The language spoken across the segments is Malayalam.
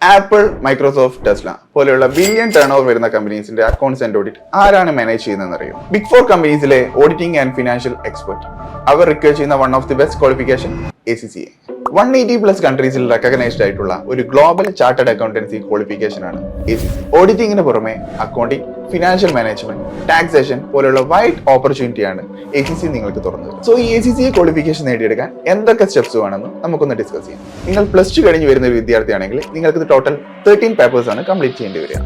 ആപ്പിൾ, മൈക്രോസോഫ്റ്റ്, ടെസ്ല പോലെയുള്ള ബില്യൺ ടേൺ ഓവർ വരുന്ന കമ്പനീസിന്റെ അക്കൗണ്ട്സ് ആൻഡ് ഓഡിറ്റ് ആരാണ് മാനേജ് ചെയ്യുന്നതെന്ന് അറിയും? ബിഗ് 4 കമ്പനീസിലെ ഓഡിറ്റിംഗ് ആൻഡ് ഫിനാൻഷ്യൽ എക്സ്പെർട്ട്. അവർ റിക്വയർ ചെയ്യുന്ന one of the best qualification ACCA. 180+ കൺട്രീസിൽ റെക്കഗ്നൈസ്ഡ് ആയിട്ടുള്ള ഒരു ഗ്ലോബൽ ചാർട്ടേഡ് അക്കൗണ്ടൻസി ക്വാളിഫിക്കേഷൻ ആണ് ACCA. ഓഡിറ്റിംഗിന് പുറമെ അക്കൗണ്ടിംഗ്, ഫിനാൻഷ്യൽ മാനേജ്മെന്റ്, ടാക്സേഷൻ പോലെയുള്ള വൈഡ് ഓപ്പർച്യൂണിറ്റിയാണ് ACCA നിങ്ങൾക്ക് തുറന്നത്. സോ ഈ ACCA ക്വാളിഫിക്കേഷൻ നേടിയെടുക്കാൻ എന്തൊക്കെ സ്റ്റെപ്സ് വേണമെന്ന് നമുക്കൊന്ന് ഡിസ്കസ് ചെയ്യാം. നിങ്ങൾ +2 കഴിഞ്ഞ് വരുന്ന ഒരു വിദ്യാർത്ഥിയാണെങ്കിൽ നിങ്ങൾക്ക് ടോട്ടൽ 13 പേപ്പേഴ്സ് ആണ് കംപ്ലീറ്റ് ചെയ്യേണ്ടി വരിക.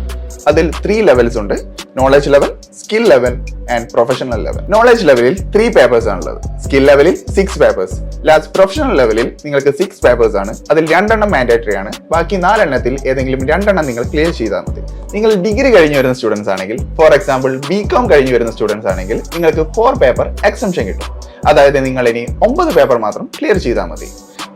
അതിൽ 3 ലെവൽസ് ഉണ്ട്: knowledge level, skill level and professional level. Knowledge ലെവലിൽ 3 പേപ്പേഴ്സ് ആണുള്ളത്. സ്കിൽ ലെവലിൽ 6 പേപ്പേഴ്സ്. ലാസ്റ്റ് പ്രൊഫഷണൽ ലെവലിൽ നിങ്ങൾക്ക് 6 പേപ്പേഴ്സ് ആണ്. അതിൽ 2 എണ്ണം മാൻഡേറ്ററി ആണ്. ബാക്കി 4 എണ്ണത്തിൽ ഏതെങ്കിലും 2 എണ്ണം നിങ്ങൾ ക്ലിയർ ചെയ്താൽ മതി. നിങ്ങൾ ഡിഗ്രി കഴിഞ്ഞ് വരുന്ന സ്റ്റുഡൻസ് ആണെങ്കിൽ, ഫോർ എക്സാമ്പിൾ BCom കഴിഞ്ഞ് വരുന്ന സ്റ്റുഡൻസ് ആണെങ്കിൽ, നിങ്ങൾക്ക് 4 പേപ്പർ എക്സംഷൻ കിട്ടും. അതായത് നിങ്ങൾ ഇനി 9 പേപ്പർ മാത്രം ക്ലിയർ ചെയ്താൽ മതി.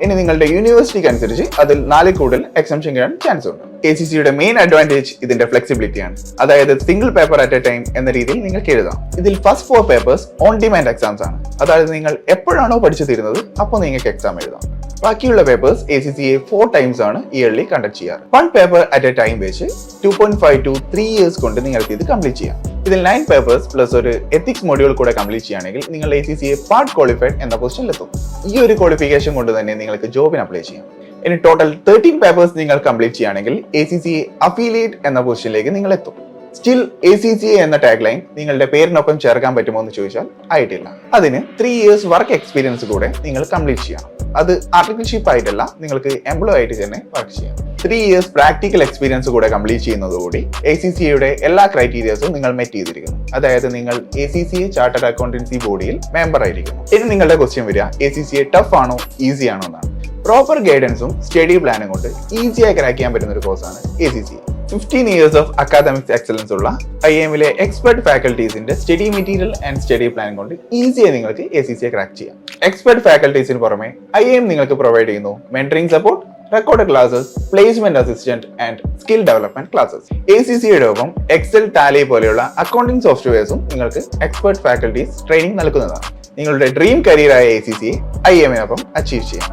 ഇനി നിങ്ങളുടെ യൂണിവേഴ്സിറ്റിക്ക് അനുസരിച്ച് അതിൽ 4 കൂടുതൽ എക്സംഷൻ കിട്ടാൻ ചാൻസ് ഉണ്ട്. ACCയുടെ മെയിൻ അഡ്വാൻറ്റേജ് ഇതിന്റെ ഫ്ലെക്സിബിലിറ്റി ആണ്. അതായത് single paper at A time എന്ന രീതിയിൽ നിങ്ങൾക്ക് എഴുതാം. ഇതിൽ first 4 papers on demand exams ആണ്. അതായത് നിങ്ങൾ എപ്പോഴാണോ പഠിച്ചു തീരുന്നത് അപ്പോൾ നിങ്ങൾക്ക് എക്സാം എഴുതാം. ബാക്കിയുള്ള പേപ്പേഴ്സ് ACCA 4 ടൈംസ് ആണ് ഇയർലി കണ്ടക്ട് ചെയ്യാറ്. 1 പേപ്പർ അറ്റ് എ ടൈം വെച്ച് 2.5 to 3 ഇയേഴ്സ് കൊണ്ട് നിങ്ങൾക്ക് ഇത് കംപ്ലീറ്റ് ചെയ്യാം. ഇതിൽ 9 പേപ്പേഴ്സ് പ്ലസ് ഒരു എത്തിക്സ് മൊഡ്യൂൾ കൂടെ കംപ്ലീറ്റ് ചെയ്യുകയാണെങ്കിൽ നിങ്ങൾ ACCA പാർട്ട് ക്വാളിഫൈഡ് എന്ന പൊസിഷനിലെത്തും. ഈ ഒരു ക്വാളിഫിക്കേഷൻ കൊണ്ട് തന്നെ നിങ്ങൾക്ക് ജോബിന് അപ്ലൈ ചെയ്യാം. ഇനി ടോട്ടൽ 13 പേപ്പേഴ്സ് നിങ്ങൾ കംപ്ലീറ്റ് ചെയ്യുകയാണെങ്കിൽ ACCA അഫിലിയേറ്റ് എന്ന പൊസിഷനിലേക്ക് നിങ്ങൾ എത്തും. സ്റ്റിൽ ACCA എന്ന ടാഗ് ലൈൻ നിങ്ങളുടെ പേരിനൊപ്പം ചേർക്കാൻ പറ്റുമോ എന്ന് ചോദിച്ചാൽ ആയിട്ടില്ല. അതിന് 3 ഇയേഴ്സ് വർക്ക് എക്സ്പീരിയൻസ് കൂടെ നിങ്ങൾ കംപ്ലീറ്റ് ചെയ്യണം. അത് ആർട്ടിക്കൽഷിപ്പ് ആയിട്ടല്ല, നിങ്ങൾക്ക് എംപ്ലോയ് ആയിട്ട് തന്നെ വർക്ക് ചെയ്യാം. 3 ഇയേഴ്സ് പ്രാക്ടിക്കൽ എക്സ്പീരിയൻസ് കൂടെ കംപ്ലീറ്റ് ചെയ്യുന്നതോടുകൂടി ACCAയുടെ എല്ലാ ക്രൈറ്റീരിയസും നിങ്ങൾ മെറ്റ് ചെയ്തിരിക്കുന്നു. അതായത് നിങ്ങൾ ACCA ചാർട്ടേഡ് അക്കൗണ്ടൻസി ബോഡിയിൽ മെമ്പർ ആയിരിക്കുന്നു. ഇനി നിങ്ങളുടെ ക്വസ്റ്റ്യൻ വരിക, ACCA ടഫ് ആണോ ഈസി ആണോ എന്നാണ്. പ്രോപ്പർ ഗൈഡൻസും സ്റ്റഡി പ്ലാനും കൊണ്ട് ഈസിയായി ക്രാക്ക് ചെയ്യാൻ പറ്റുന്ന ഒരു കോഴ്സാണ് ACCA. 15 years of academics excellence ഉള്ള IIMലെ എക്സ്പെർട്ട് ഫാക്കൽറ്റീസിന്റെ study material and study plan കൊണ്ട് ഈസിയായി നിങ്ങൾക്ക് ACCA ക്രാക്ക് ചെയ്യാം. എക്സ്പെർട്ട് ഫാക്കൽറ്റീസിന് പുറമെ IIM നിങ്ങൾക്ക് പ്രൊവൈഡ് ചെയ്യുന്നു mentoring support, record classes, placement assistant and skill development classes. ACCയുടെ ഒപ്പം എക്സൽ, ടാലി പോലെയുള്ള അക്കൗണ്ടിംഗ് സോഫ്റ്റ്വെയർസും നിങ്ങൾക്ക് എക്സ്പെർട്ട് ഫാക്കൽറ്റീസ് ട്രെയിനിങ് നൽകുന്നതാണ്. നിങ്ങളുടെ ഡ്രീം കരിയറായ ACCA IIMനൊപ്പം അച്ചീവ് ചെയ്യാം.